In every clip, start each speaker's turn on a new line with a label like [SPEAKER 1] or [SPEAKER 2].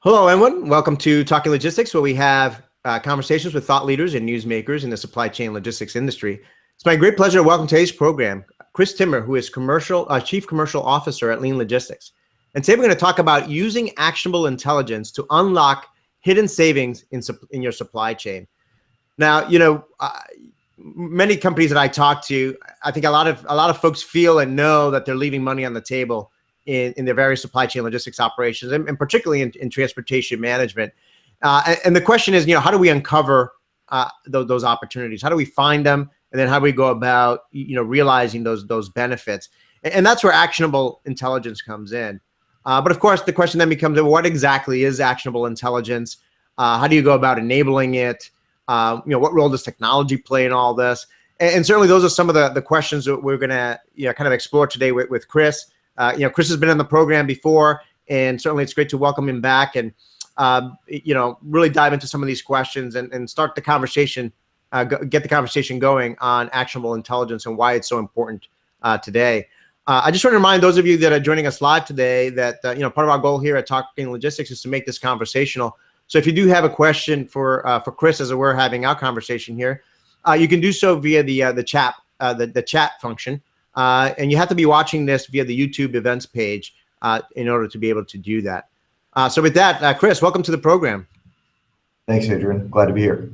[SPEAKER 1] Hello, everyone. Welcome to Talking Logistics, where we have conversations with thought leaders and newsmakers in the supply chain logistics industry. It's my great pleasure to welcome today's program, Chris Timmer, who is Chief Commercial Officer at Lean Logistics. And today we're going to talk about using actionable intelligence to unlock hidden savings in your supply chain. Now, many companies that I talk to, I think a lot of folks feel and know that they're leaving money on the table in their various supply chain logistics operations, and particularly in transportation management. And the question is, how do we uncover those opportunities? How do we find them? And then how do we go about, realizing those benefits? And that's where actionable intelligence comes in. But of course, the question then becomes, what exactly is actionable intelligence? How do you go about enabling it? What role does technology play in all this? And certainly those are some of the questions that we're going to kind of explore today with Chris. Chris has been on the program before, and certainly it's great to welcome him back and, really dive into some of these questions and start the conversation, get the conversation going on actionable intelligence and why it's so important today. I just want to remind those of you that are joining us live today that, part of our goal here at Talking Logistics is to make this conversational. So if you do have a question for Chris as we're having our conversation here, you can do so via the chat function. And you have to be watching this via the YouTube events page in order to be able to do that. So with that, Chris, welcome to the program.
[SPEAKER 2] Thanks, Adrian. Glad to be here.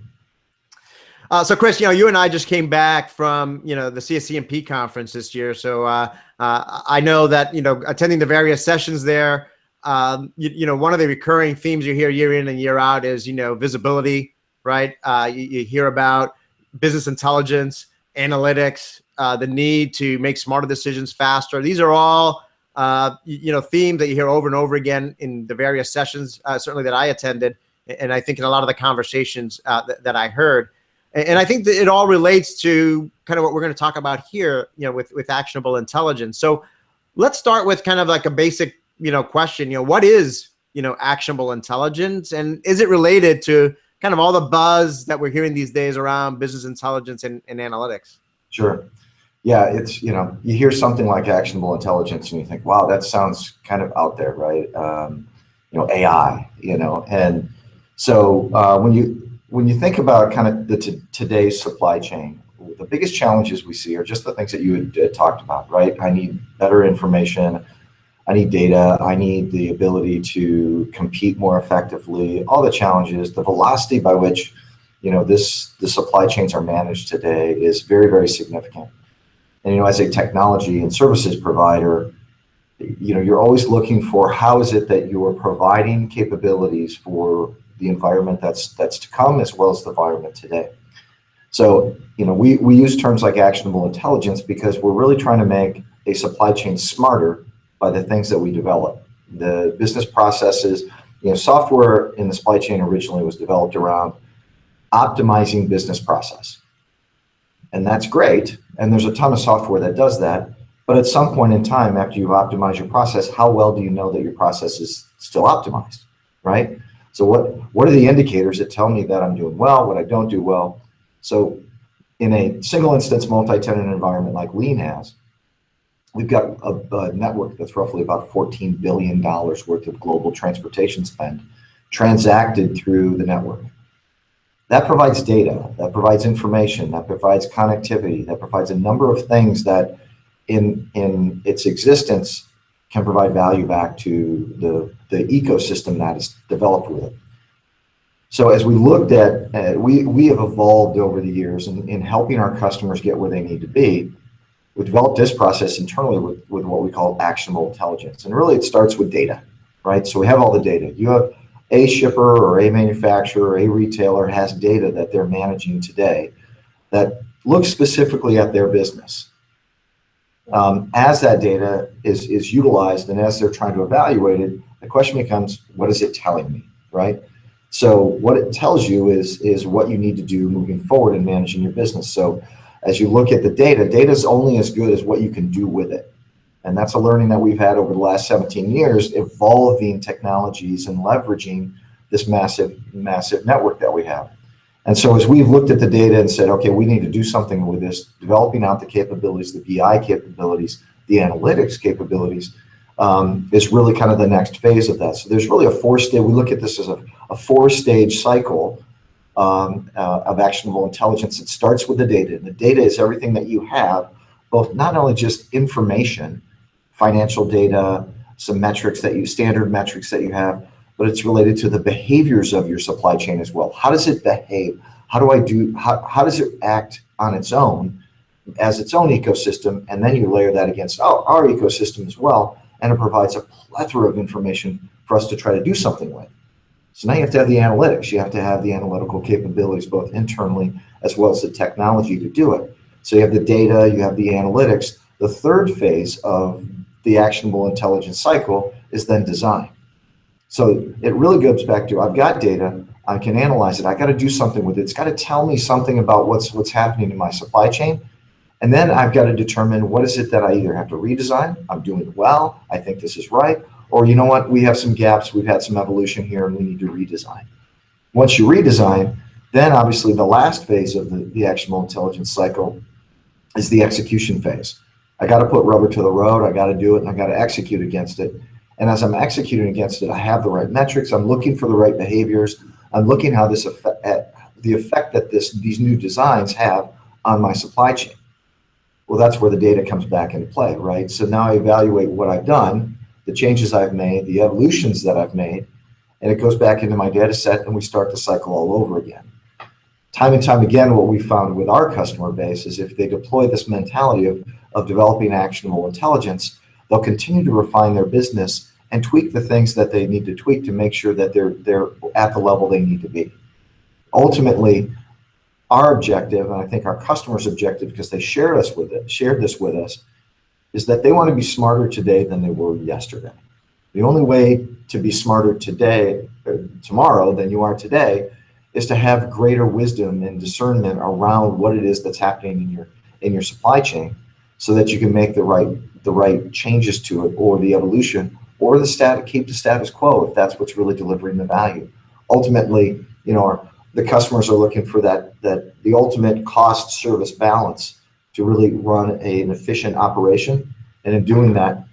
[SPEAKER 1] So Chris, you and I just came back from, the CSCMP conference this year. So I know that, attending the various sessions there, one of the recurring themes you hear year in and year out is, visibility, right? You hear about business intelligence, analytics, the need to make smarter decisions faster. These are all, themes that you hear over and over again in the various sessions, certainly that I attended, and I think in a lot of the conversations that I heard. And I think that it all relates to kind of what we're going to talk about here, with actionable intelligence. So let's start with kind of like a basic, question. What is, actionable intelligence, and is it related to kind of all the buzz that we're hearing these days around business intelligence and analytics?
[SPEAKER 2] Sure. Yeah, it's, you hear something like actionable intelligence and you think, wow, that sounds kind of out there, right? AI, and so when you think about kind of today's supply chain, the biggest challenges we see are just the things that you had talked about, right? I need better information. I need data. I need the ability to compete more effectively. All the challenges, the velocity by which the supply chains are managed today is very, very significant. And, as a technology and services provider, you're always looking for how is it that you are providing capabilities for the environment that's to come, as well as the environment today. So, we use terms like actionable intelligence because we're really trying to make a supply chain smarter by the things that we develop. The business processes, software in the supply chain originally was developed around optimizing business process. And that's great. And there's a ton of software that does that. But at some point in time, after you've optimized your process, how well do you know that your process is still optimized, right? So what are the indicators that tell me that I'm doing well, what I don't do well? So in a single instance multi-tenant environment like Lean has, we've got a network that's roughly about $14 billion worth of global transportation spend transacted through the network. That provides data, that provides information, that provides connectivity, that provides a number of things that in its existence can provide value back to the ecosystem that is developed with it. So as we looked at, we have evolved over the years in helping our customers get where they need to be. We developed this process internally with what we call actionable intelligence. And really it starts with data, right? So we have all the data. You have a shipper or a manufacturer or a retailer has data that they're managing today that looks specifically at their business. As that data is utilized and as they're trying to evaluate it, the question becomes, what is it telling me, right? So what it tells you is what you need to do moving forward in managing your business. So as you look at the data is only as good as what you can do with it. And that's a learning that we've had over the last 17 years, evolving technologies and leveraging this massive network that we have. And so as we've looked at the data and said, okay, we need to do something with this, developing out the capabilities, the BI capabilities, the analytics capabilities, is really kind of the next phase of that. So there's really a four-stage, we look at this as a four-stage cycle of actionable intelligence. It starts with the data. And the data is everything that you have, both not only just information, financial data, some metrics that you, standard metrics that you have, but it's related to the behaviors of your supply chain as well. How does it behave? How does it act on its own as its own ecosystem? And then you layer that against our ecosystem as well, and it provides a plethora of information for us to try to do something with. So now you have to have the analytics. You have to have the analytical capabilities, both internally as well as the technology to do it. So you have the data, you have the analytics. The third phase of the actionable intelligence cycle is then design. So it really goes back to, I've got data, I can analyze it, I got to do something with it. It's got to tell me something about what's happening in my supply chain. And then I've got to determine what is it that I either have to redesign, I'm doing well, I think this is right, or you know what, we have some gaps, we've had some evolution here and we need to redesign. Once you redesign, then obviously the last phase of the actionable intelligence cycle is the execution phase. I got to put rubber to the road, I got to do it, and I got to execute against it. And as I'm executing against it, I have the right metrics, I'm looking for the right behaviors, I'm looking how this the effect that these new designs have on my supply chain. Well, that's where the data comes back into play, right? So now I evaluate what I've done, the changes I've made, the evolutions that I've made, and it goes back into my data set and we start the cycle all over again. Time and time again, what we found with our customer base is if they deploy this mentality of developing actionable intelligence, they'll continue to refine their business and tweak the things that they need to tweak to make sure that they're at the level they need to be. Ultimately, our objective, and I think our customers' objective, because they shared this with us, is that they want to be smarter today than they were yesterday. The only way to be smarter today, or tomorrow, than you are today, is to have greater wisdom and discernment around what it is that's happening in your supply chain, so that you can make the right changes to it, or the evolution, or keep the status quo if that's what's really delivering the value. Ultimately, the customers are looking for the ultimate cost service balance to really run an efficient operation. And in doing that,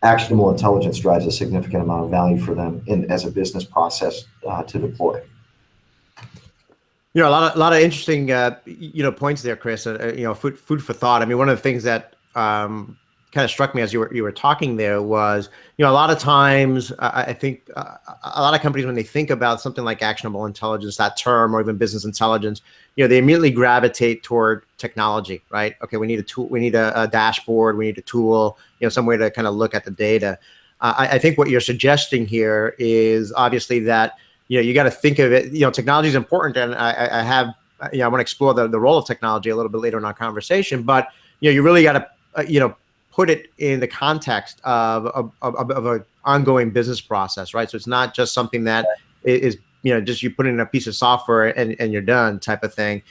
[SPEAKER 2] actionable intelligence drives a significant amount of value for them as a business process to deploy.
[SPEAKER 1] A lot of interesting, points there, Chris. Food for thought. I mean, one of the things that kind of struck me as you were talking there was, a lot of times I think a lot of companies, when they think about something like actionable intelligence, that term, or even business intelligence, they immediately gravitate toward technology, right? Okay, we need a tool, we need a dashboard, we need a tool, some way to kind of look at the data. I think what you're suggesting here is obviously that, you got to think of it, technology is important, and I want to explore the role of technology a little bit later in our conversation, but you really got to put it in the context of an ongoing business process, right? So it's not just something that is just you put in a piece of software and you're done type of thing.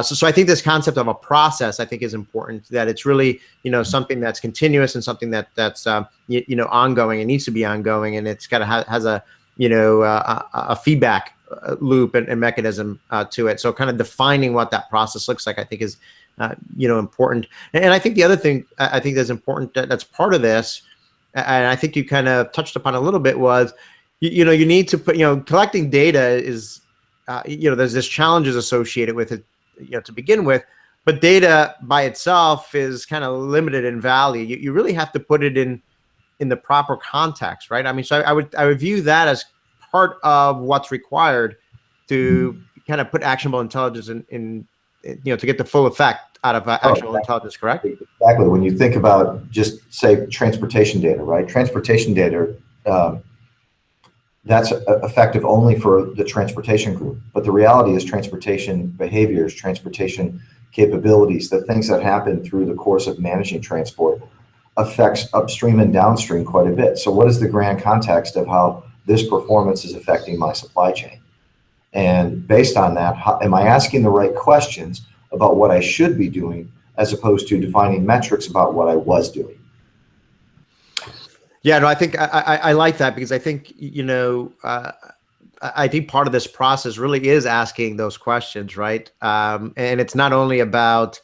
[SPEAKER 1] So I think this concept of a process, I think, is important, that it's really something that's continuous and something that's ongoing and needs to be ongoing, and it's got to has a feedback loop and mechanism to it. So kind of defining what that process looks like, I think, is important. And I think the other thing I think that's important, that's part of this, and I think you kind of touched upon a little bit, was you need to put collecting data is there's this challenges associated with it to begin with, but data by itself is kind of limited in value. You really have to put it in the proper context, right? I mean, so I would view that as part of what's required to kind of put actionable intelligence in to get the full effect out of actionable intelligence, correct?
[SPEAKER 2] Exactly. When you think about just say transportation data, right? Transportation data, that's effective only for the transportation group. But the reality is transportation behaviors, transportation capabilities, the things that happen through the course of managing transport affects upstream and downstream quite a bit. So what is the grand context of how this performance is affecting my supply chain? And based on that, am I asking the right questions about what I should be doing, as opposed to defining metrics about what I was doing?
[SPEAKER 1] Yeah, no, I think I like that, because I think, I think part of this process really is asking those questions, right? And it's not only about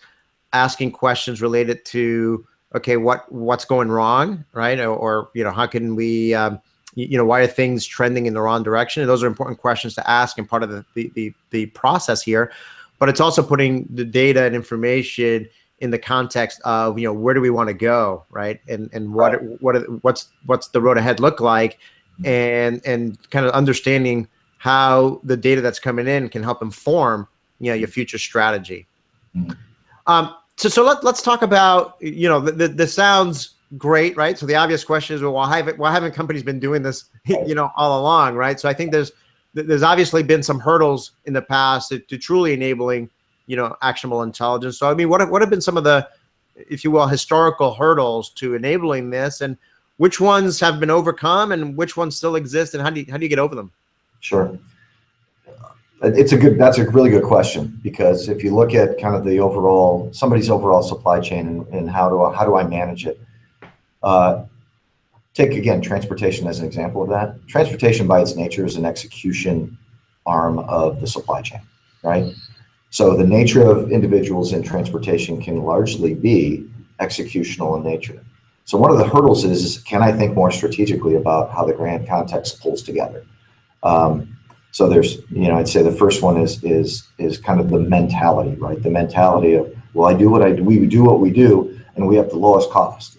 [SPEAKER 1] asking questions related to okay, what's going wrong, right? Or how can we, why are things trending in the wrong direction? And those are important questions to ask and part of the process here. But it's also putting the data and information in the context of, where do we want to go, right? And what's the road ahead look like, and kind of understanding how the data that's coming in can help inform, your future strategy. So let's talk about, this sounds great, right? So the obvious question is, well, why haven't companies been doing this, all along, right? So I think there's obviously been some hurdles in the past to truly enabling, actionable intelligence. So I mean, what have been some of the, if you will, historical hurdles to enabling this, and which ones have been overcome and which ones still exist, and how do you get over them?
[SPEAKER 2] Sure. That's a really good question, because if you look at kind of somebody's overall supply chain and how do I manage it? Take again transportation as an example of that. Transportation by its nature is an execution arm of the supply chain, right? So the nature of individuals in transportation can largely be executional in nature. So one of the hurdles is can I think more strategically about how the grand context pulls together? So there's, I'd say the first one is kind of the mentality, right? The mentality of, well, we do what we do, and we have the lowest cost.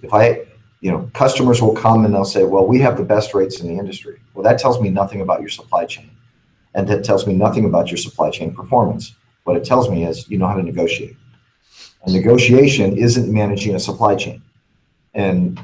[SPEAKER 2] Customers will come and they'll say, well, we have the best rates in the industry. Well, that tells me nothing about your supply chain, and that tells me nothing about your supply chain performance. What it tells me is you know how to negotiate. And negotiation isn't managing a supply chain, and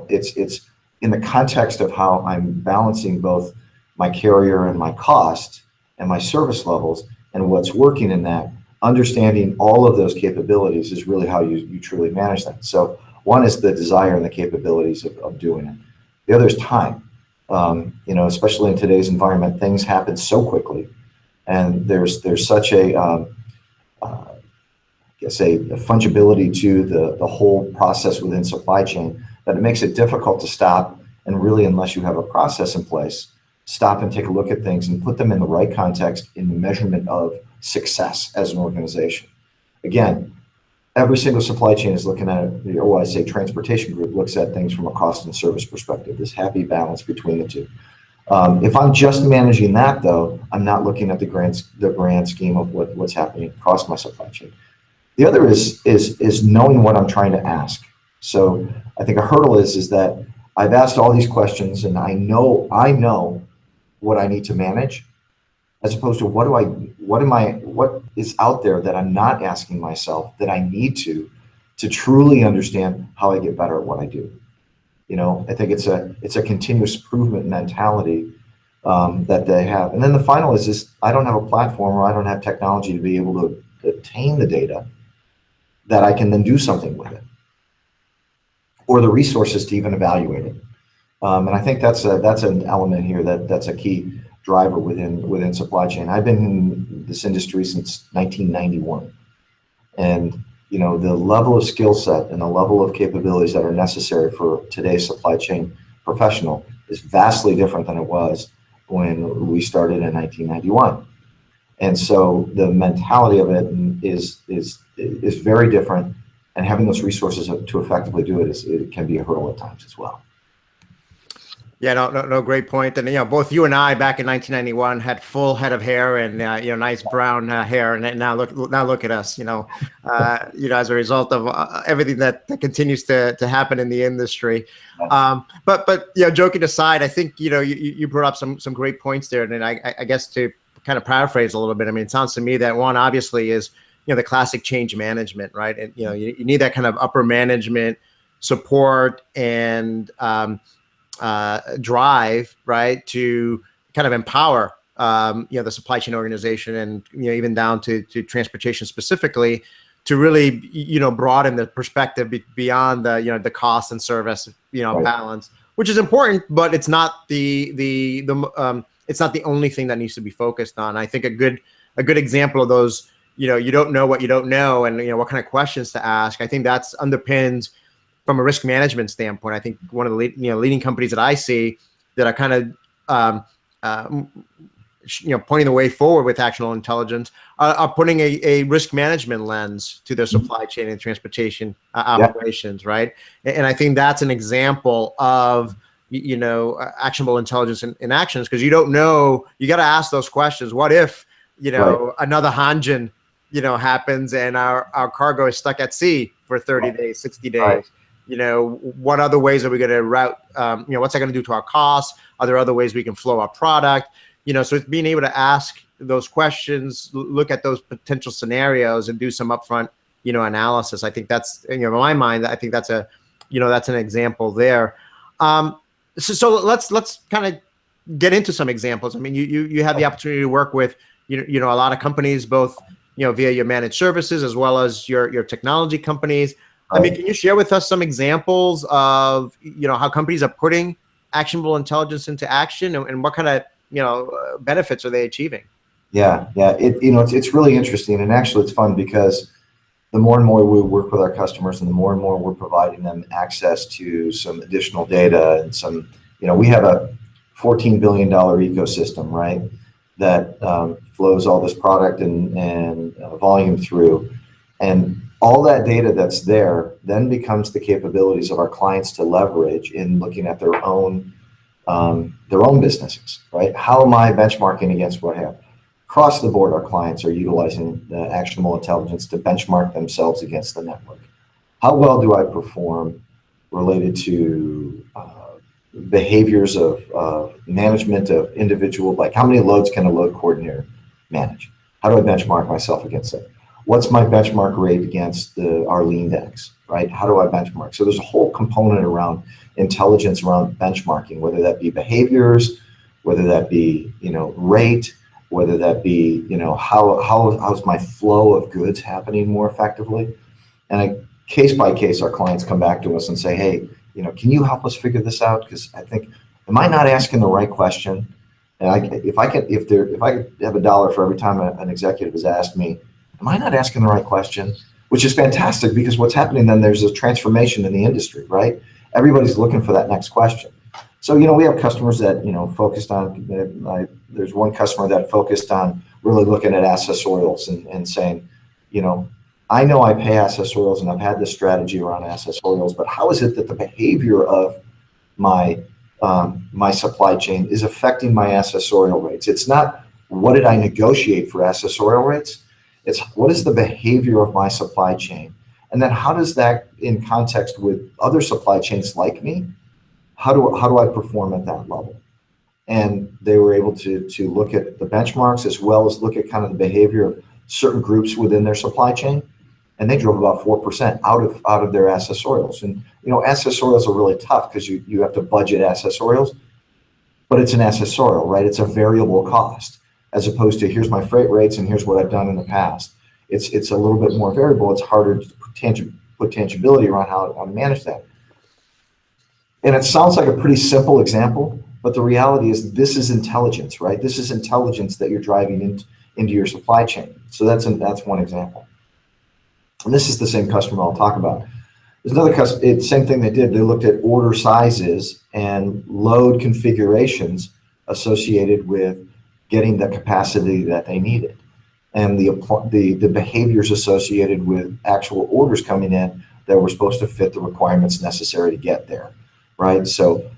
[SPEAKER 2] it's in the context of how I'm balancing both my carrier and my cost and my service levels and what's working in that. Understanding all of those capabilities is really how you truly manage that. So one is the desire and the capabilities of doing it. The other is time. Especially in today's environment, things happen so quickly, and there's such a fungibility to the whole process within supply chain that it makes it difficult to stop and really, unless you have a process in place, stop and take a look at things and put them in the right context in the measurement of success as an organization. Again, every single supply chain is looking at it, or I say transportation group looks at things from a cost and service perspective, this happy balance between the two. If I'm just managing that, though, I'm not looking at the grand scheme of what's happening across my supply chain. The other is knowing what I'm trying to ask. So I think a hurdle is that I've asked all these questions and I know what I need to manage, as opposed to what is out there that I'm not asking myself that I need to truly understand how I get better at what I do. I think it's a continuous improvement mentality that they have. And then the final is I don't have a platform, or I don't have technology to be able to obtain the data that I can then do something with it, or the resources to even evaluate it. And I think that's an element here that's a key driver within supply chain. I've been in this industry since 1991, and the level of skill set and the level of capabilities that are necessary for today's supply chain professional is vastly different than it was when we started in 1991. And so the mentality of it is very different, and having those resources to effectively do it can be a hurdle at times as well.
[SPEAKER 1] Yeah, no, great point. And both you and I back in 1991 had full head of hair and nice brown hair, and now look at us. As a result of everything that continues to happen in the industry. But joking aside, I think you brought up some great points there, and I guess to kind of paraphrase a little bit. I mean, it sounds to me that one obviously is the classic change management, right? And you need that kind of upper management support and drive, right, to kind of empower the supply chain organization, and even down to transportation specifically, to really broaden the perspective beyond the cost and service right. balance, which is important, but it's not it's not the only thing that needs to be focused on. I think a good example of those, you don't know what you don't know, and what kind of questions to ask. I think that's underpinned from a risk management standpoint. I think one of the leading companies that I see that are kind of pointing the way forward with actionable intelligence are putting a risk management lens to their supply chain and transportation operations, right? And I think that's an example of actionable intelligence in actions, because you don't know, you got to ask those questions. What if another Hanjin happens and our cargo is stuck at sea for 30 days, 60 days? What other ways are we going to route? What's that going to do to our costs? Are there other ways we can flow our product? So it's being able to ask those questions, look at those potential scenarios, and do some upfront, analysis. I think that's, in my mind, I think that's that's an example there. So let's kind of get into some examples. I mean, you have the opportunity to work with, a lot of companies, both, via your managed services as well as your technology companies. I mean, can you share with us some examples of, how companies are putting actionable intelligence into action, and what kind of, benefits are they achieving?
[SPEAKER 2] Yeah. It's really interesting, and actually it's fun because the more and more we work with our customers, and the more we're providing them access to some additional data and some, we have a $14 billion ecosystem, right, that flows all this product and volume through, and all that data that's there then becomes the capabilities of our clients to leverage in looking at their own businesses, right? How am I benchmarking against what I have? Across the board, our clients are utilizing the actionable intelligence to benchmark themselves against the network. How well do I perform related to behaviors of management of individual, like how many loads can a load coordinator manage? How do I benchmark myself against it? What's my benchmark rate against our lean index, right? How do I benchmark? So there's a whole component around intelligence around benchmarking, whether that be behaviors, whether that be, rate, whether that be, how's my flow of goods happening more effectively? And case by case, our clients come back to us and say, hey, can you help us figure this out? Because I think, am I not asking the right question? And if I could have $1 for every time an executive has asked me, am I not asking the right question? Which is fantastic, because what's happening then, there's a transformation in the industry, right? Everybody's looking for that next question. So, we have customers that, focused on, there's one customer that focused on really looking at accessorials and saying, I know I pay accessorials and I've had this strategy around accessorials, but how is it that the behavior of my supply chain is affecting my accessorial rates? It's not what did I negotiate for accessorial rates? It's what is the behavior of my supply chain? And then how does that, in context with other supply chains like me, how do I perform at that level? And they were able to look at the benchmarks as well as look at kind of the behavior of certain groups within their supply chain. And they drove about 4% out of their accessorials. And accessorials are really tough because you have to budget accessorials, but it's an accessorial, right? It's a variable cost, as opposed to here's my freight rates and here's what I've done in the past. It's a little bit more variable. It's harder to put tangibility around how to manage that. And it sounds like a pretty simple example, but the reality is this is intelligence, right? This is intelligence that you're driving into your supply chain. So that's one example. And this is the same customer I'll talk about. There's another customer, same thing they did. They looked at order sizes and load configurations associated with getting the capacity that they needed, and the behaviors associated with actual orders coming in that were supposed to fit the requirements necessary to get there, right? So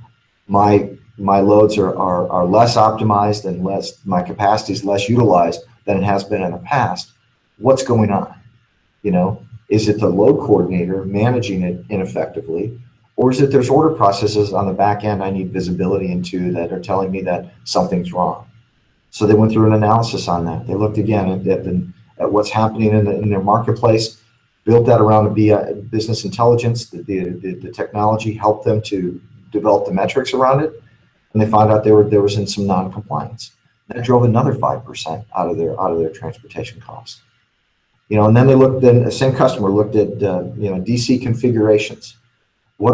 [SPEAKER 2] my loads are less optimized and my capacity is less utilized than it has been in the past. What's going on? Is it the load coordinator managing it ineffectively, or is it there's order processes on the back end I need visibility into that are telling me that something's wrong? So they went through an analysis on that. They looked again at what's happening in their marketplace, built that around a business intelligence. The technology helped them to develop the metrics around it, and they found out there was in some non-compliance. That drove another 5% out of their transportation costs. And then the same customer looked at DC configurations. What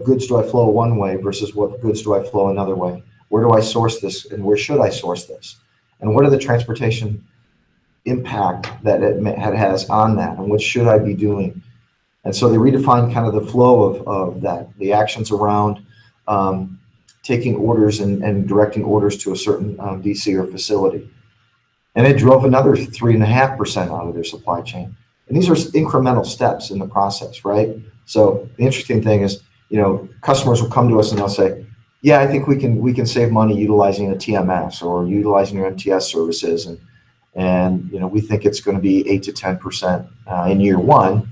[SPEAKER 2] goods do I flow one way versus what goods do I flow another way? Where do I source this, and where should I source this? And what are the transportation impact that it has on that, and what should I be doing? And so they redefined kind of the flow of that, the actions around taking orders and directing orders to a certain DC or facility. And it drove another 3.5% out of their supply chain. And these are incremental steps in the process, right? So the interesting thing is, customers will come to us and they'll say, yeah, I think we can save money utilizing a TMS or utilizing your MTS services. And we think it's going to be 8 to 10% in year one.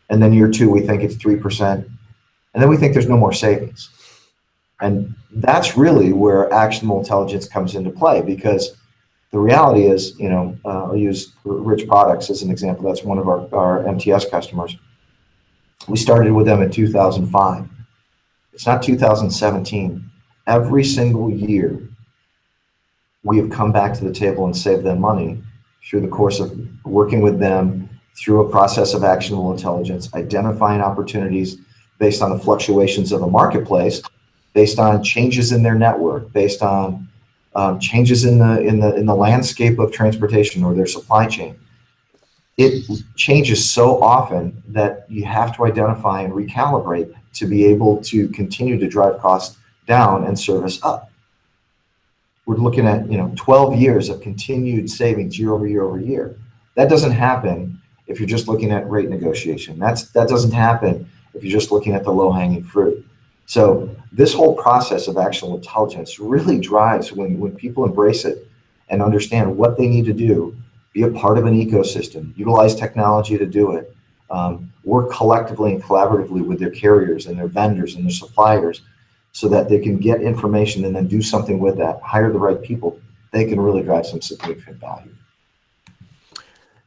[SPEAKER 2] And then year two, we think it's 3%. And then we think there's no more savings. And that's really where actionable intelligence comes into play, because the reality is, I'll use Rich Products as an example. That's one of our MTS customers. We started with them in 2005. It's not 2017. Every single year, we have come back to the table and saved them money through the course of working with them through a process of actionable intelligence, identifying opportunities based on the fluctuations of the marketplace, based on changes in their network, based on changes in the landscape of transportation or their supply chain. It changes so often that you have to identify and recalibrate to be able to continue to drive costs down and service up. We're looking at 12 years of continued savings year over year over year. That doesn't happen if you're just looking at rate negotiation. That doesn't happen if you're just looking at the low-hanging fruit. So this whole process of actionable intelligence really drives when people embrace it and understand what they need to do, be a part of an ecosystem, utilize technology to do it, work collectively and collaboratively with their carriers and their vendors and their suppliers so that they can get information and then do something with that, hire the right people. They can really drive some significant value.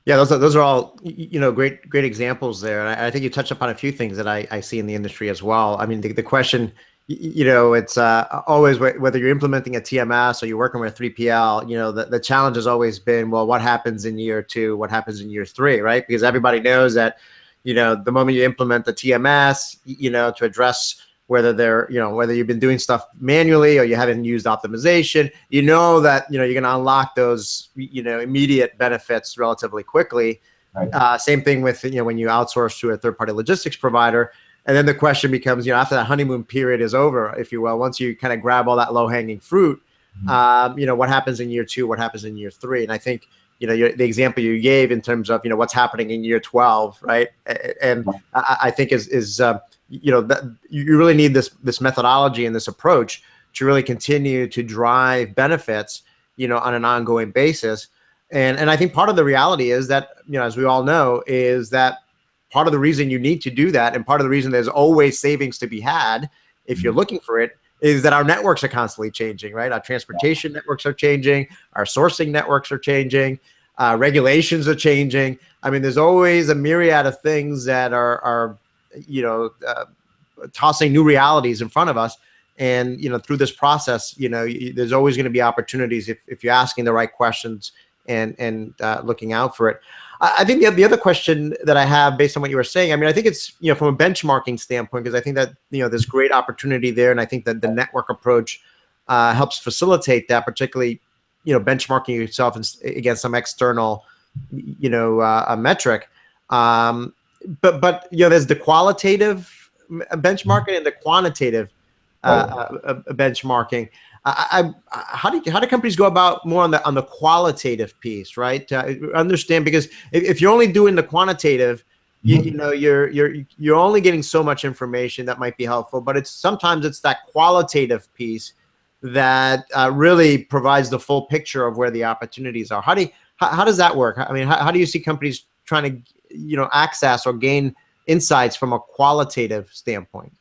[SPEAKER 1] Yeah, those are all great examples there. And I think you touched upon a few things that I see in the industry as well. I mean, the question, it's always whether you're implementing a TMS or you're working with a 3PL. The challenge has always been, well, what happens in year two? What happens in year three? Right? Because everybody knows that the moment you implement the TMS, to address whether whether you've been doing stuff manually or you haven't used optimization, that, you're going to unlock those, immediate benefits relatively quickly. Right. Same thing with, when you outsource to a third-party logistics provider. And then the question becomes, after that honeymoon period is over, if you will, once you kind of grab all that low-hanging fruit, what happens in year two, what happens in year three? And I think, the example you gave in terms of, what's happening in year 12, right? And I think is that you really need this methodology and this approach to really continue to drive benefits, on an ongoing basis. And I think part of the reality is that, as we all know, is that part of the reason you need to do that, and part of the reason there's always savings to be had if you're looking for it, is that our networks are constantly changing, right? Our transportation networks are changing, our sourcing networks are changing, regulations are changing. I mean, there's always a myriad of things that are tossing new realities in front of us. And, through this process, there's always going to be opportunities if you're asking the right questions and looking out for it. I think the other question that I have based on what you were saying, I mean, I think it's, from a benchmarking standpoint, because I think that, there's great opportunity there. And I think that the network approach helps facilitate that, particularly, benchmarking yourself against some external, metric. But there's the qualitative benchmarking and the quantitative benchmarking. How do companies go about more on the qualitative piece, right? To understand, because if you're only doing the quantitative, you're only getting so much information that might be helpful, but sometimes it's that qualitative piece that really provides the full picture of where the opportunities are. How does that work? I mean, how do you see companies trying to access or gain insights from a qualitative standpoint?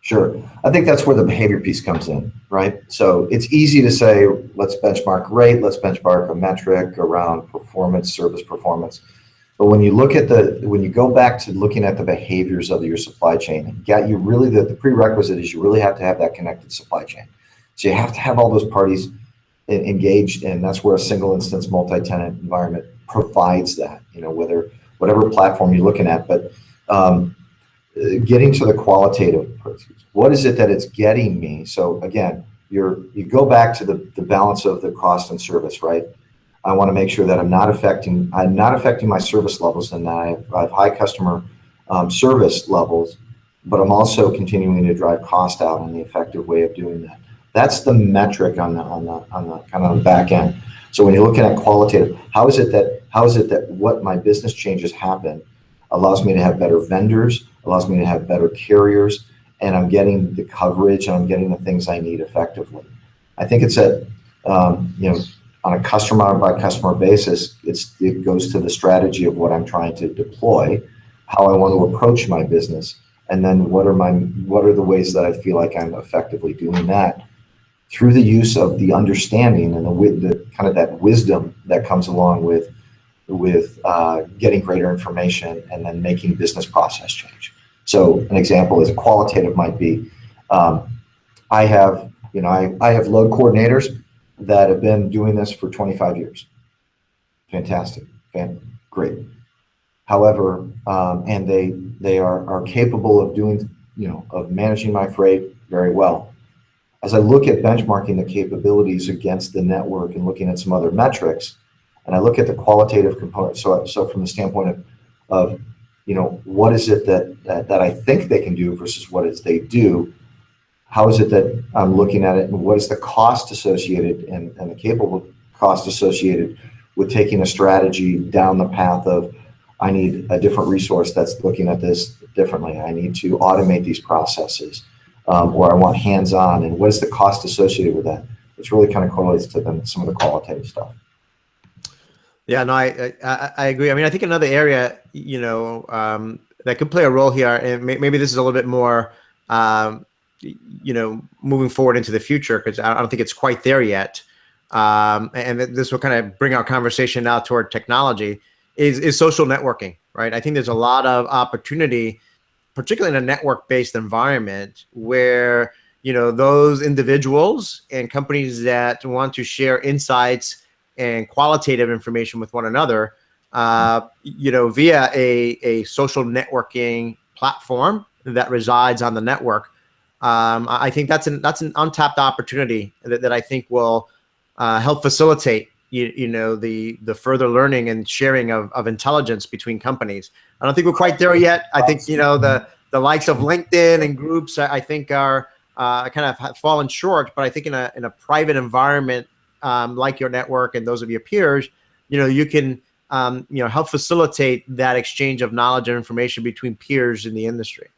[SPEAKER 2] Sure. I think that's where the behavior piece comes in, right? So it's easy to say, let's benchmark rate, let's benchmark a metric around performance, service performance. But when you go back to looking at the behaviors of your supply chain, the prerequisite is you really have to have that connected supply chain. So you have to have all those parties engaged, and that's where a single instance multi-tenant environment provides that, whatever platform you're looking at. But getting to the qualitative, what is it that it's getting me? So again, you go back to the balance of the cost and service, right? I want to make sure that I'm not affecting my service levels, and that I have high customer service levels, but I'm also continuing to drive cost out in the effective way of doing that. That's the metric on the kind of the back end. So when you're looking at qualitative, how is it that what my business changes happen allows me to have better vendors, allows me to have better carriers, and I'm getting the coverage and I'm getting the things I need effectively. I think it's at on a customer by customer basis, it goes to the strategy of what I'm trying to deploy, how I want to approach my business, and then what are the ways that I feel like I'm effectively doing that through the use of the understanding and the kind of that wisdom that comes along with getting greater information and then making business process change. So an example is a qualitative might be, I have load coordinators that have been doing this for 25 years. Fantastic, great. However, and they are capable of doing, of managing my freight very well. As I look at benchmarking the capabilities against the network and looking at some other metrics, and I look at the qualitative component, so from the standpoint of what is it that I think they can do versus what is they do, how is it that I'm looking at it, and what is the cost associated and the capable cost associated with taking a strategy down the path of, I need a different resource that's looking at this differently. I need to automate these processes, or I want hands-on, and what is the cost associated with that? Which really kind of correlates to some of the qualitative stuff.
[SPEAKER 1] Yeah, no, I agree. I mean, I think another area, that could play a role here, and maybe this is a little bit more, moving forward into the future, because I don't think it's quite there yet. And this will kind of bring our conversation now toward technology, is social networking, right? I think there's a lot of opportunity, particularly in a network-based environment, where those individuals and companies that want to share insights and qualitative information with one another, via a social networking platform that resides on the network. I think that's an untapped opportunity that I think will help facilitate the further learning and sharing of intelligence between companies. I don't think we're quite there yet. I think the likes of LinkedIn and groups, I think, are kind of have fallen short. But I think in a private environment like your network and those of your peers, you can help facilitate that exchange of knowledge and information between peers in the industry.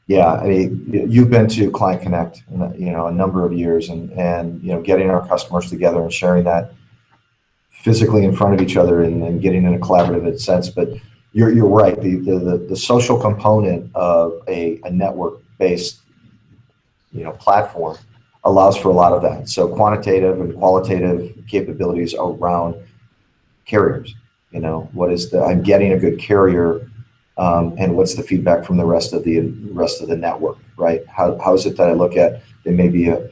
[SPEAKER 2] Yeah, I mean, you've been to Client Connect, a number of years, and getting our customers together and sharing that physically in front of each other and getting in a collaborative sense. But you're right. The social component of a network-based platform allows for a lot of that. So quantitative and qualitative capabilities around carriers. I'm getting a good carrier. And what's the feedback from the rest of the network, right? How is it that I look at, they may be a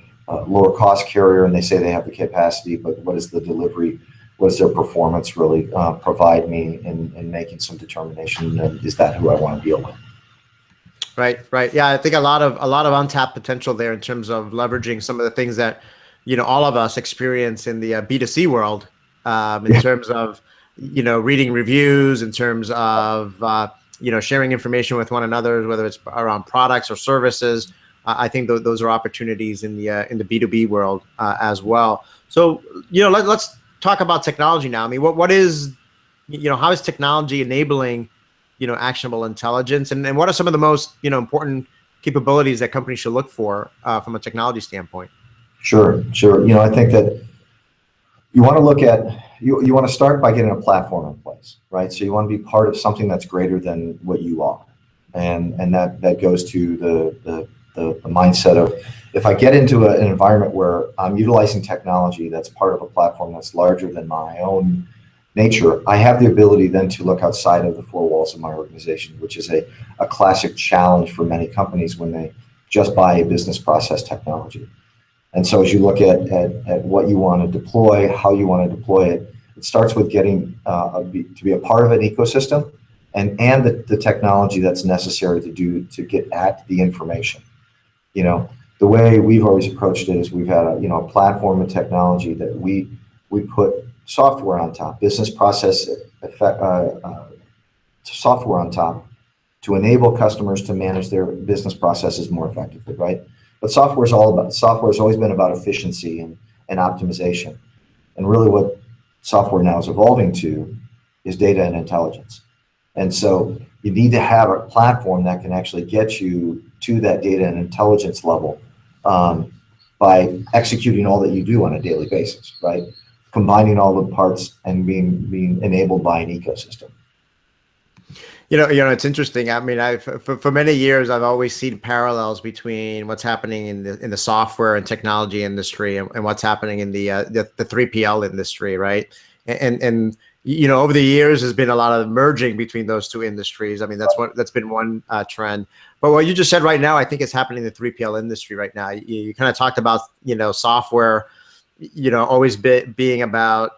[SPEAKER 2] lower cost carrier and they say they have the capacity, but what is the delivery? What does their performance really provide me in making some determination? And is that who I want to deal with?
[SPEAKER 1] Right. Yeah, I think a lot of untapped potential there in terms of leveraging some of the things that all of us experience in the B2C world, in terms of reading reviews, in terms of sharing information with one another, whether it's around products or services. I think those are opportunities in the B2B world as well. So let's talk about technology now. I mean, what is how is technology enabling actionable intelligence, and what are some of the most important capabilities that companies should look for from a technology standpoint?
[SPEAKER 2] Sure. I think that you want to look at, you want to start by getting a platform in place, right? So you want to be part of something that's greater than what you are. And that goes to the mindset of, if I get into an environment where I'm utilizing technology that's part of a platform that's larger than my own nature, I have the ability then to look outside of the four walls of my organization, which is a classic challenge for many companies when they just buy a business process technology. And so as you look at what you want to deploy, how you want to deploy it, it starts with getting to be a part of an ecosystem and the technology that's necessary to get at the information. The way we've always approached it is we've had a platform of technology that we put software on top, business process software on top, to enable customers to manage their business processes more effectively, right? But software has always been about efficiency and optimization. And really what software now is evolving to is data and intelligence. And so you need to have a platform that can actually get you to that data and intelligence level by executing all that you do on a daily basis, right? Combining all the parts and being enabled by an ecosystem.
[SPEAKER 1] It's interesting. I mean, for many years, I've always seen parallels between what's happening in the software and technology industry and what's happening in the 3PL industry, right? And over the years, there's been a lot of merging between those two industries. I mean, that's been one trend. But what you just said right now, I think is happening in the 3PL industry right now. You kind of talked about software, always being about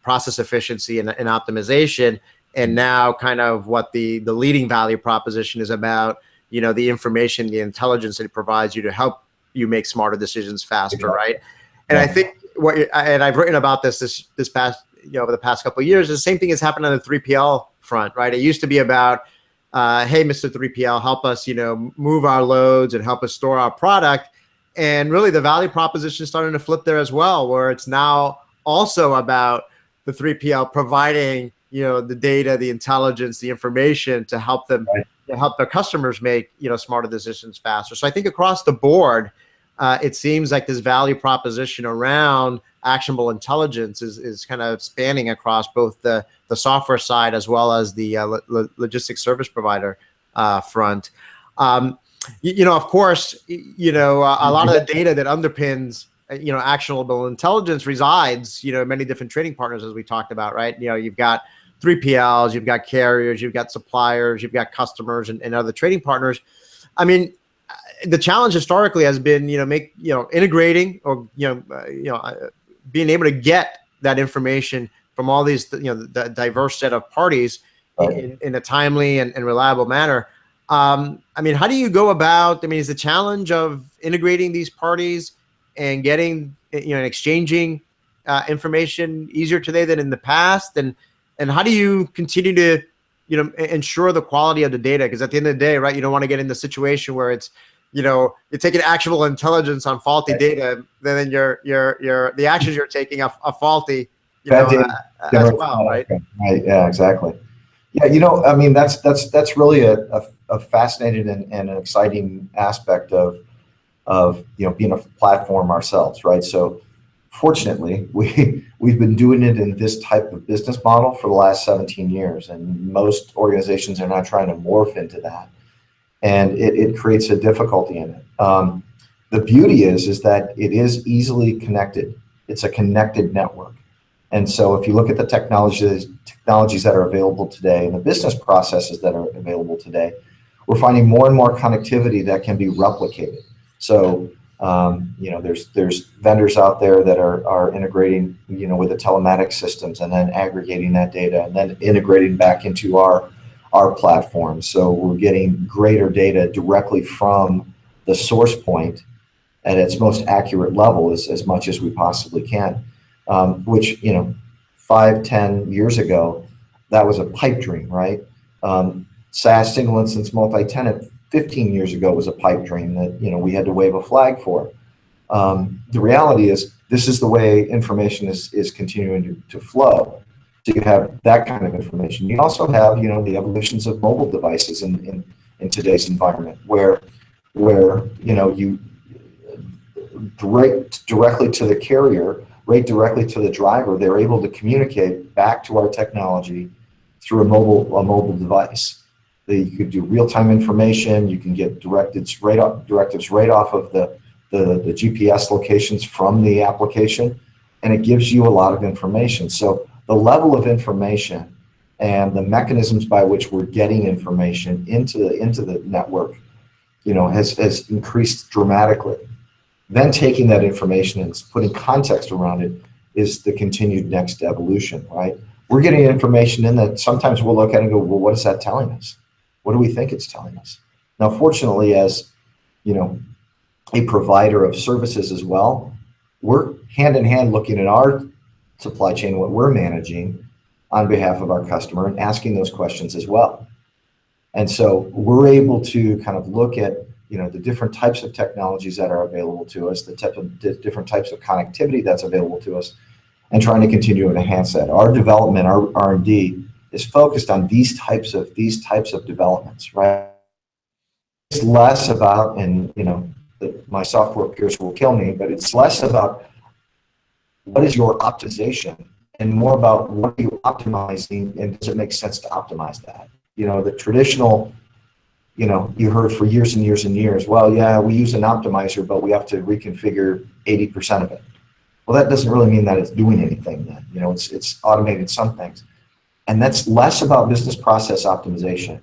[SPEAKER 1] process efficiency and optimization. And now kind of what the leading value proposition is about, the information, the intelligence that it provides you to help you make smarter decisions faster, right? And I think and I've written about this past, over the past couple of years, the same thing has happened on the 3PL front, right? It used to be about, hey, Mr. 3PL, help us, move our loads and help us store our product. And really the value proposition is starting to flip there as well, where it's now also about the 3PL providing the data, the intelligence, the information to help them, to help their customers make, smarter decisions faster. So I think across the board, it seems like this value proposition around actionable intelligence is kind of spanning across both the software side as well as the logistics service provider front. Of course, a lot of the data that underpins actionable intelligence resides, in many different trading partners, as we talked about, right? You've got 3PLs, you've got carriers, you've got suppliers, you've got customers and other trading partners. I mean, the challenge historically has been, integrating or, being able to get that information from all these, the diverse set of parties in a timely and reliable manner. I mean, how do you go about, is the challenge of integrating these parties and getting, and exchanging information easier today than in the past? And how do you continue to, ensure the quality of the data? Because at the end of the day, right, you don't want to get in the situation where it's, you're taking actionable intelligence on faulty data, then the actions you're taking are faulty, as well, right?
[SPEAKER 2] Right. Yeah, exactly. Yeah, that's really a fascinating and an exciting aspect of being a platform ourselves, right? So fortunately, we've been doing it in this type of business model for the last 17 years, and most organizations are now trying to morph into that, and it creates a difficulty in it. The beauty is that it is easily connected. It's a connected network, and so if you look at the technologies that are available today and the business processes that are available today, we're finding more and more connectivity that can be replicated. So there's vendors out there that are integrating, with the telematics systems and then aggregating that data and then integrating back into our platform. So we're getting greater data directly from the source point at its most accurate level as much as we possibly can, which, 5-10 years ago, that was a pipe dream, right? SaaS, single instance multi-tenant, 15 years ago was a pipe dream that we had to wave a flag for. The reality is this is the way information is continuing to flow. So you have that kind of information. You also have the evolutions of mobile devices in today's environment where you directly to the carrier, right directly to the driver, they're able to communicate back to our technology through a mobile device. You could do real-time information. You can get directives right off of the GPS locations from the application, and it gives you a lot of information. So the level of information and the mechanisms by which we're getting information into the network, has increased dramatically. Then taking that information and putting context around it is the continued next evolution, right? We're getting information in that sometimes we'll look at it and go, well, what is that telling us? What do we think it's telling us? Now, fortunately, as a provider of services as well, we're hand in hand looking at our supply chain, what we're managing on behalf of our customer, and asking those questions as well. And so we're able to kind of look at the different types of technologies that are available to us, the different types of connectivity that's available to us, and trying to continue to enhance that. Our development, our R&D, is focused on these types of developments, right? It's less about, and my software peers will kill me, but it's less about what is your optimization and more about what are you optimizing, and does it make sense to optimize that? The traditional, you heard for years and years and years, well, yeah, we use an optimizer, but we have to reconfigure 80% of it. Well, that doesn't really mean that it's doing anything then. It's automated some things. And that's less about business process optimization.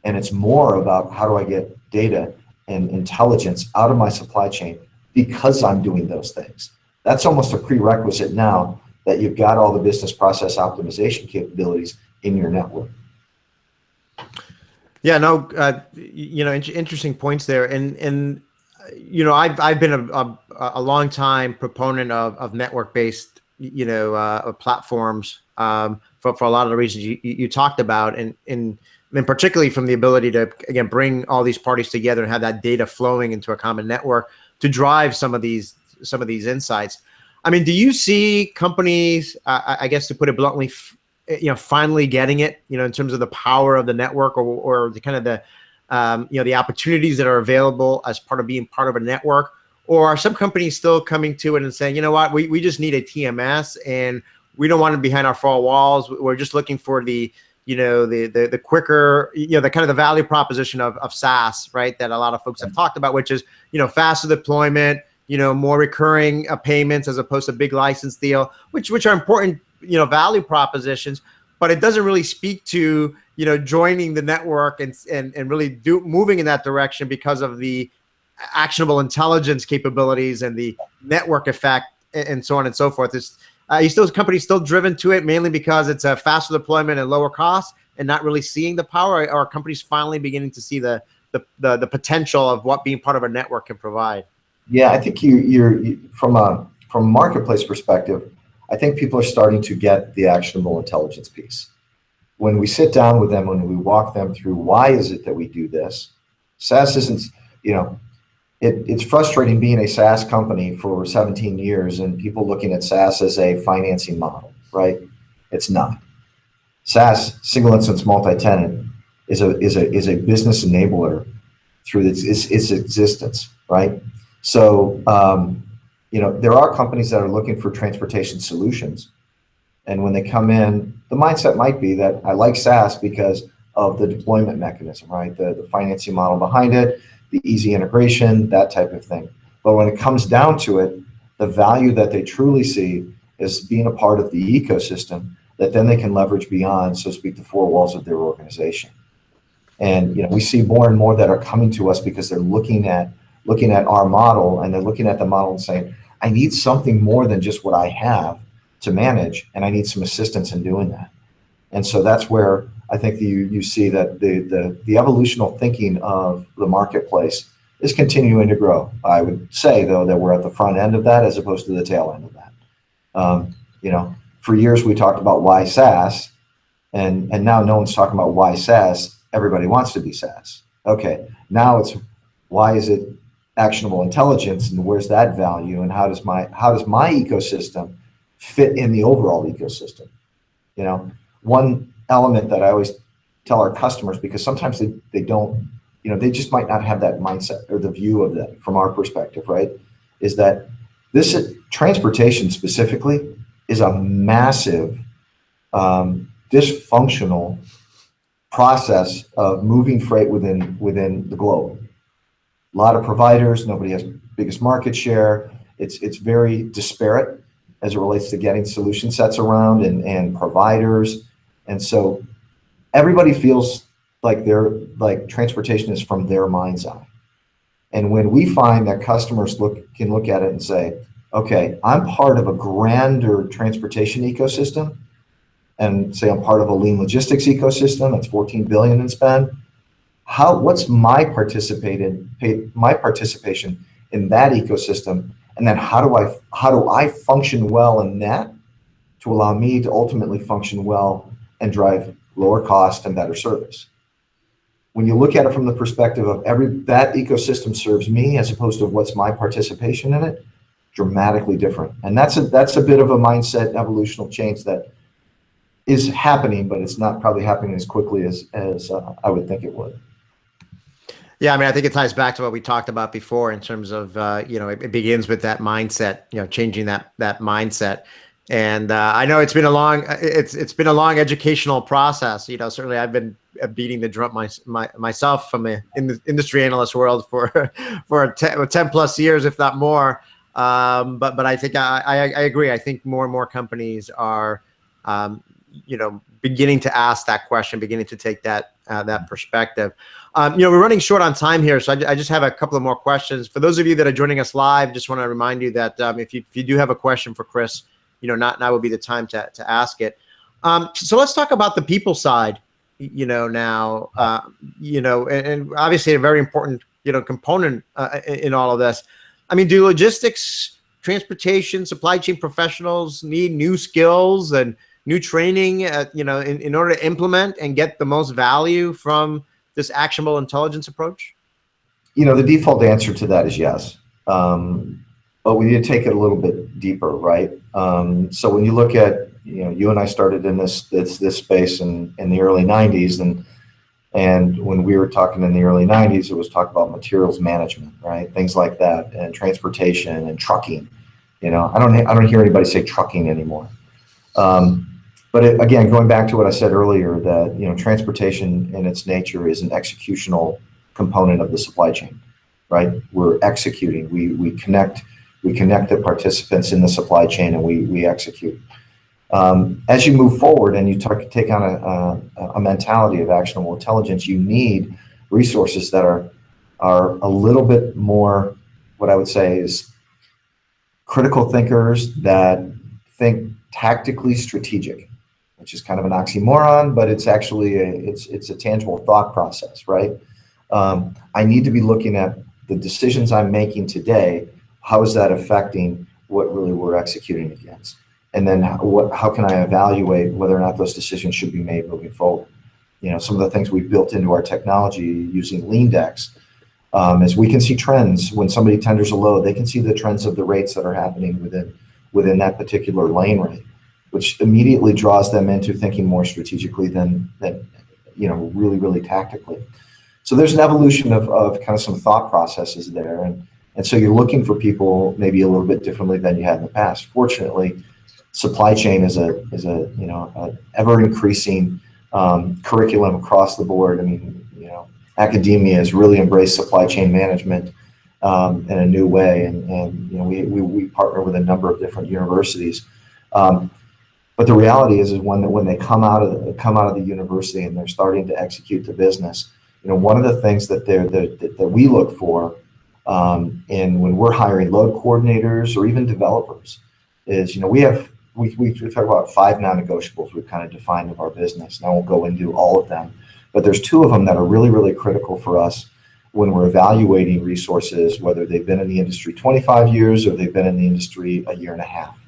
[SPEAKER 2] And it's more about how do I get data and intelligence out of my supply chain because I'm doing those things. That's almost a prerequisite now that you've got all the business process optimization capabilities in your network.
[SPEAKER 1] Yeah, no, interesting points there. And I've been a long time proponent of network-based, platforms for a lot of the reasons you talked about, and particularly from the ability to, again, bring all these parties together and have that data flowing into a common network to drive some of these insights. I mean, do you see companies, I guess to put it bluntly, finally getting it, in terms of the power of the network, or the kind of the opportunities that are available as part of being part of a network? Or are some companies still coming to it and saying, you know what, we just need a TMS and we don't want it behind our four walls. We're just looking for the quicker, the kind of the value proposition of SaaS, right? That a lot of folks have talked about, which is, faster deployment, more recurring payments as opposed to big license deal, which are important, value propositions, but it doesn't really speak to, joining the network and really moving in that direction because of the actionable intelligence capabilities and the network effect and so on and so forth. Companies still driven to it mainly because it's a faster deployment and lower cost, and not really seeing the power, or are companies finally beginning to see the potential of what being part of a network can provide?
[SPEAKER 2] Yeah, I think you're from a marketplace perspective, I think people are starting to get the actionable intelligence piece. When we sit down with them, when we walk them through why is it that we do this, SaaS isn't, it's frustrating being a SaaS company for 17 years and people looking at SaaS as a financing model, right? It's not. SaaS, single instance multi-tenant, is a business enabler through its existence, right? So, there are companies that are looking for transportation solutions. And when they come in, the mindset might be that I like SaaS because of the deployment mechanism, right? The financing model behind it, the easy integration, that type of thing. But when it comes down to it, the value that they truly see is being a part of the ecosystem that then they can leverage beyond, so to speak, the four walls of their organization. And we see more and more that are coming to us because they're looking at our model, and they're looking at the model and saying, I need something more than just what I have to manage, and I need some assistance in doing that. And so that's where I think you see that the evolutional thinking of the marketplace is continuing to grow. I would say, though, that we're at the front end of that as opposed to the tail end of that. For years we talked about why SaaS, and now no one's talking about why SaaS. Everybody wants to be SaaS. Okay, now it's why is it actionable intelligence, and where's that value, and how does my ecosystem fit in the overall ecosystem? One element that I always tell our customers, because sometimes they don't, they just might not have that mindset or the view of that from our perspective, right? Is that this transportation specifically is a massive dysfunctional process of moving freight within the globe. A lot of providers, nobody has biggest market share. It's very disparate as it relates to getting solution sets around and providers. And so everybody feels like transportation is from their mind's eye. And when we find that customers can look at it and say, okay, I'm part of a grander transportation ecosystem, and say I'm part of a lean logistics ecosystem that's 14 billion in spend. What's my participation in that ecosystem, and then how do I function well in that to allow me to ultimately function well and drive lower cost and better service? when you look at it from the perspective of that ecosystem serves me as opposed to what's my participation in it, dramatically different. And that's a bit of a mindset evolutional change that is happening, but it's not probably happening as quickly as I would think it would.
[SPEAKER 1] Yeah, I mean, I think it ties back to what we talked about before in terms of, it begins with that mindset, changing that mindset. And I know it's been a long educational process. Certainly I've been beating the drum myself from in the industry analyst world for 10 plus years, if not more. But I think I agree. I think more and more companies are, beginning to ask that question, beginning to take that perspective. We're running short on time here, so I just have a couple of more questions. For those of you that are joining us live, just want to remind you that if you do have a question for Chris, now would be the time to ask it. So let's talk about the people side, now, and obviously a very important, component in all of this. I mean, do logistics, transportation, supply chain professionals need new skills and new training, in order to implement and get the most value from this actionable intelligence approach?
[SPEAKER 2] The default answer to that is yes. But we need to take it a little bit deeper, right? So when you look at, you and I started in this space in the early 90s, and when we were talking in the early 90s, it was talk about materials management, right? Things like that, and transportation and trucking. I don't hear anybody say trucking anymore. But again, going back to what I said earlier, that transportation in its nature is an executional component of the supply chain, right? We're executing. We connect the participants in the supply chain, and we execute. As you move forward and you take on a mentality of actionable intelligence, you need resources that are a little bit more, what I would say is critical thinkers that think tactically strategic, which is kind of an oxymoron, but it's actually it's a tangible thought process, right? I need to be looking at the decisions I'm making today. How is that affecting what really we're executing against? And then how can I evaluate whether or not those decisions should be made moving forward? Some of the things we've built into our technology using lean decks, is we can see trends. When somebody tenders a load, they can see the trends of the rates that are happening within that particular lane rate, which immediately draws them into thinking more strategically than really, really tactically. So there's an evolution of kind of some thought processes there. And so you're looking for people maybe a little bit differently than you had in the past. Fortunately, supply chain is a ever increasing curriculum across the board. I mean, academia has really embraced supply chain management in a new way, and we partner with a number of different universities. But the reality is when they come out of the university and they're starting to execute the business, one of the things that we look for, and when we're hiring load coordinators or even developers, is we talk about 5 non-negotiables we've kind of defined of our business. And I won't go into all of them, but there's 2 of them that are really, really critical for us when we're evaluating resources, whether they've been in the industry 25 years or they've been in the industry a year and a half,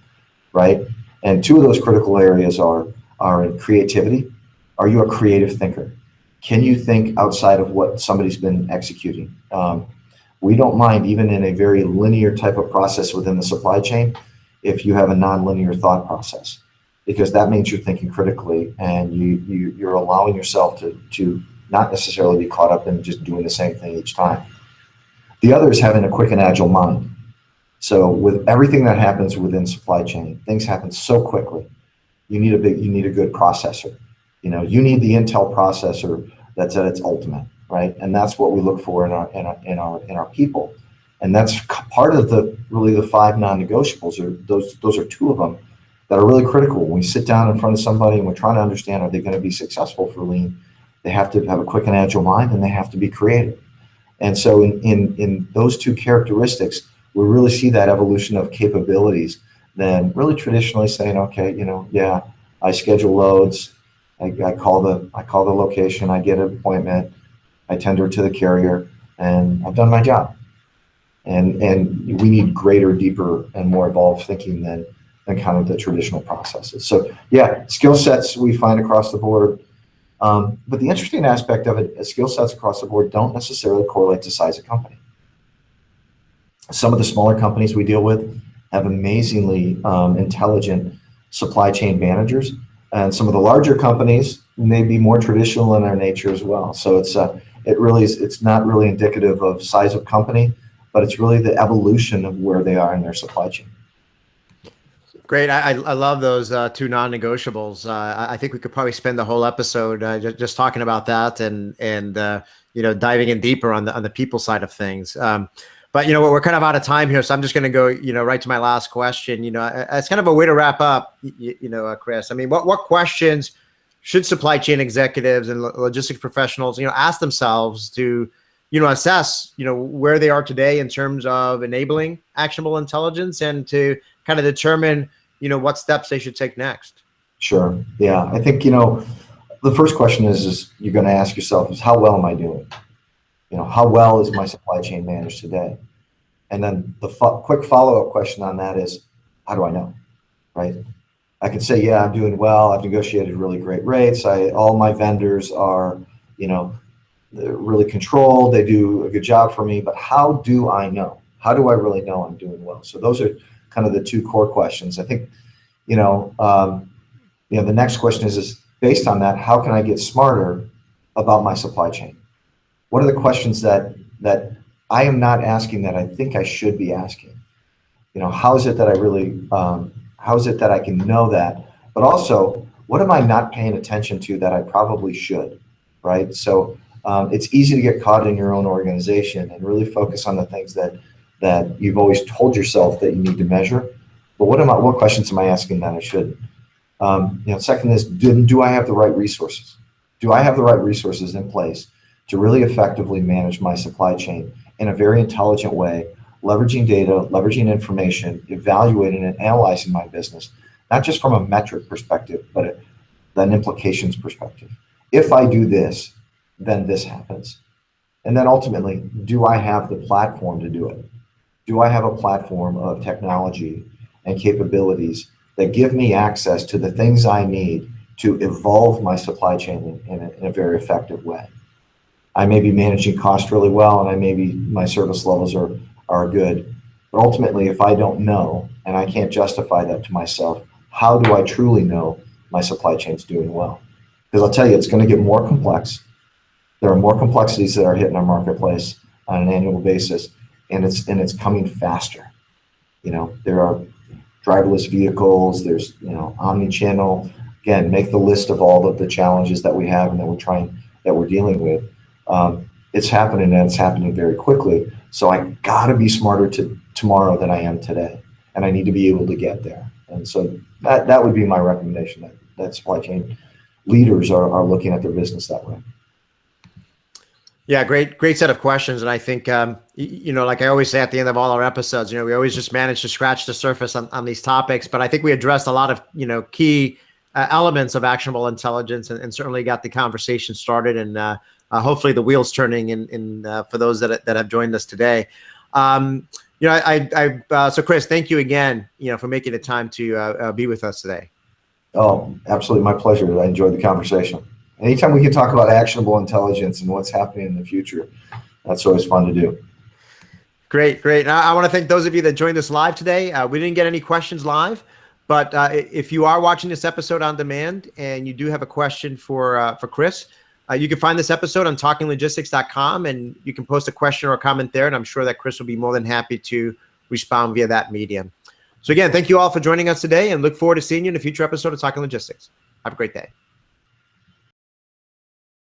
[SPEAKER 2] right? And 2 of those critical areas are in creativity. Are you a creative thinker? Can you think outside of what somebody's been executing? We don't mind, even in a very linear type of process within the supply chain, if you have a non-linear thought process, because that means you're thinking critically and you're allowing yourself to not necessarily be caught up in just doing the same thing each time. The other is having a quick and agile mind. So with everything that happens within supply chain, things happen so quickly. You need a good processor. You need the Intel processor that's at its ultimate, right? And that's what we look for in our people. And that's part of the 5 non-negotiables. Those are 2 of them that are really critical. When we sit down in front of somebody and we're trying to understand, are they going to be successful for lean? They have to have a quick and agile mind, and they have to be creative. And so in those 2 characteristics, we really see that evolution of capabilities than really traditionally saying, okay, I schedule loads, I call the location, I get an appointment, I tender to the carrier, and I've done my job. And we need greater, deeper, and more evolved thinking than kind of the traditional processes. So yeah, skill sets we find across the board. But the interesting aspect of it is skill sets across the board don't necessarily correlate to size of company. Some of the smaller companies we deal with have amazingly intelligent supply chain managers, and some of the larger companies may be more traditional in their nature as well. So it's not really indicative of size of company, but it's really the evolution of where they are in their supply chain.
[SPEAKER 1] Great. I love those two non-negotiables. I think we could probably spend the whole episode just talking about that and diving in deeper on the people side of things. But we're kind of out of time here, so I'm just going to go right to my last question. It's kind of a way to wrap up. Chris. I mean, what questions should supply chain executives and logistics professionals ask themselves to assess where they are today in terms of enabling actionable intelligence and to kind of determine what steps they should take next?
[SPEAKER 2] Sure. Yeah. I think, the first question is you're going to ask yourself is how well am I doing? How well is my supply chain managed today? And then the quick follow-up question on that is, how do I know, right? I can say, yeah, I'm doing well. I've negotiated really great rates. All my vendors are, they're really controlled. They do a good job for me, but how do I know? How do I really know I'm doing well? So those are kind of the two core questions. I think, the next question is based on that, how can I get smarter about my supply chain? What are the questions that I am not asking that I think I should be asking? How is it that how is it that I can know that? But also, what am I not paying attention to that I probably should, right? So it's easy to get caught in your own organization and really focus on the things that you've always told yourself that you need to measure. But what questions am I asking that I shouldn't? Second is, do I have the right resources? Do I have the right resources in place to really effectively manage my supply chain in a very intelligent way, leveraging data, leveraging information, evaluating and analyzing my business, not just from a metric perspective, but an implications perspective. If I do this, then this happens. And then ultimately, do I have the platform to do it? Do I have a platform of technology and capabilities that give me access to the things I need to evolve my supply chain in a very effective way? I may be managing cost really well, and my service levels are good. But ultimately, if I don't know, and I can't justify that to myself, how do I truly know my supply chain's doing well? Because I'll tell you, it's going to get more complex. There are more complexities that are hitting our marketplace on an annual basis, and it's coming faster. There are driverless vehicles. There's omni-channel. Again, make the list of all of the challenges that we have and that we're dealing with. It's happening, and it's happening very quickly. So I got to be smarter tomorrow than I am today, and I need to be able to get there. And so that would be my recommendation. That supply chain leaders are looking at their business that way.
[SPEAKER 1] Yeah, great set of questions. And I think, like I always say at the end of all our episodes, we always just manage to scratch the surface on these topics. But I think we addressed a lot of, key elements of actionable intelligence and certainly got the conversation started and hopefully the wheels turning in for those that have joined us today. So Chris, thank you again, for making the time to be with us today.
[SPEAKER 2] Oh, absolutely. My pleasure. I enjoyed the conversation. Anytime we can talk about actionable intelligence and what's happening in the future, that's always fun to do.
[SPEAKER 1] Great. I want to thank those of you that joined us live today. We didn't get any questions live, but if you are watching this episode on demand and you do have a question for Chris, you can find this episode on TalkingLogistics.com, and you can post a question or a comment there, and I'm sure that Chris will be more than happy to respond via that medium. So again, thank you all for joining us today, and look forward to seeing you in a future episode of Talking Logistics. Have a great day.